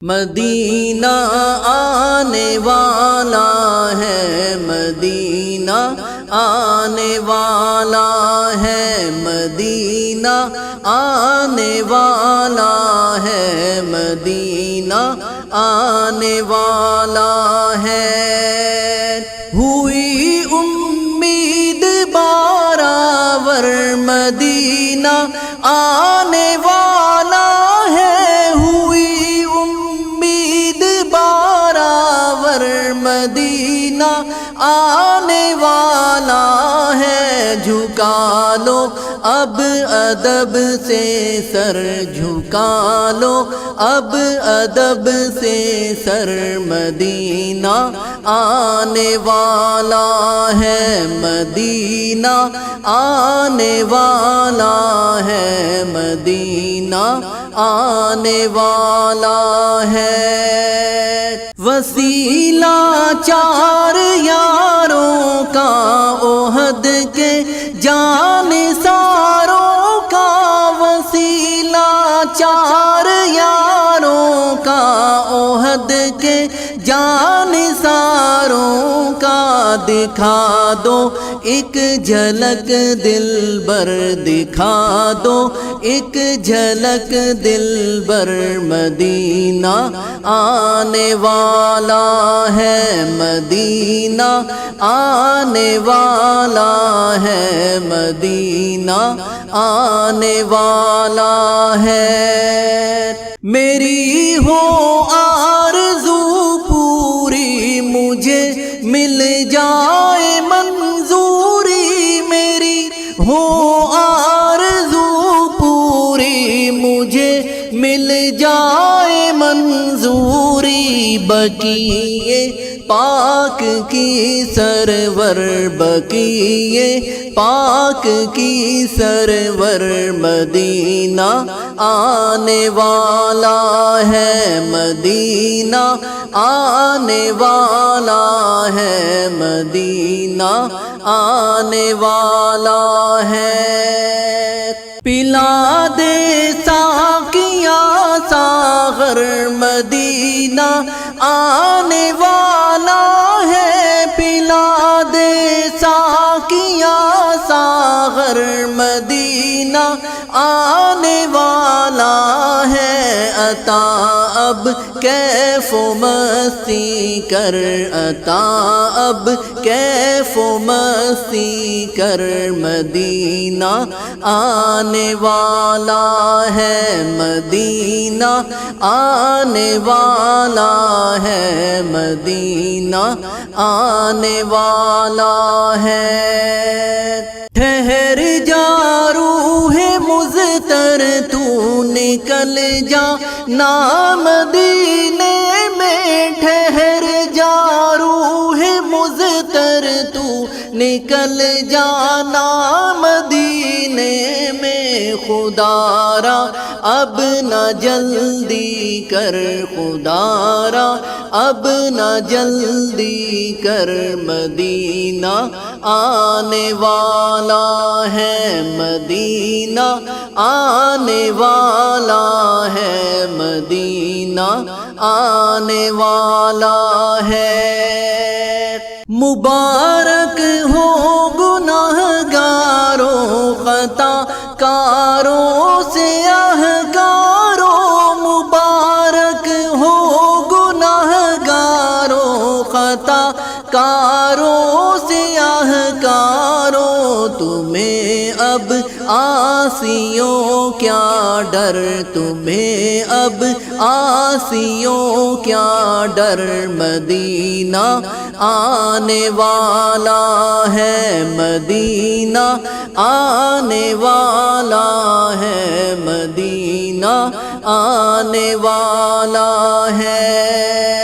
مدینہ آنے والا ہے، مدینہ آنے والا ہے، مدینہ آنے والا ہے، مدینہ آنے والا ہے۔ ہوئی امید بارآور مدینہ آنے والا ہے، ہوئی امید بارآور مدینہ آنے والا ہے۔ جھکا لو اب ادب سے سر، جھکا لو اب ادب سے سر، مدینہ آنے والا ہے، مدینہ آنے والا ہے، مدینہ آنے والا ہے۔ وسیلہ چار یاروں کا احد کے جانثاروں کا، وسیلہ چار یاروں کا احد کے جانثاروں کا، دکھا دو ایک جھلک دلبر، دکھا دو ایک جھلک دلبر، مدینہ آنے والا ہے، مدینہ آنے والا ہے، مدینہ آنے والا ہے۔ میری ہو آرزو پوری، مجھے مل جائے منظوری، میری ہو آرزو پوری، مجھے مل جائے منظوری، بقیے پاک کی سرور، بقیے پاک کی سرور، مدینہ آنے والا ہے، مدینہ آنے والا ہے، مدینہ آنے والا ہے۔ پلا دے ساقیاں ساغر، مدینہ آنے والا ہے، پلا دے ساقیاں ساغر، مدینہ آنے والا ہے۔ عطا اب کیف و مستی کر، عطا اب کیف و مستی کر، مدینہ آنے والا ہے، مدینہ آنے والا ہے، مدینہ آنے والا ہے۔ ٹھہر جا روح مضطر، تو نکل جا مدینے میں، ٹھہر جا روح مضطر، تو نکل جانا مدینے میں۔ خدا را اب نہ جلدی کر، خدا را اب نہ جلدی کر، مدینہ آنے والا ہے، مدینہ آنے والا ہے، مدینہ آنے والا ہے۔ مبارک ہو گناہ گاروں، خطا کاروں سے اہگاروں، مبارک ہو گناہ گاروں، خطا کاروں سے اہگاروں، تمہیں اب عاصیوں کیا ڈر، تمہیں اب عاصیوں کیا ڈر، مدینہ آنے والا ہے، مدینہ آنے والا ہے، مدینہ آنے والا ہے۔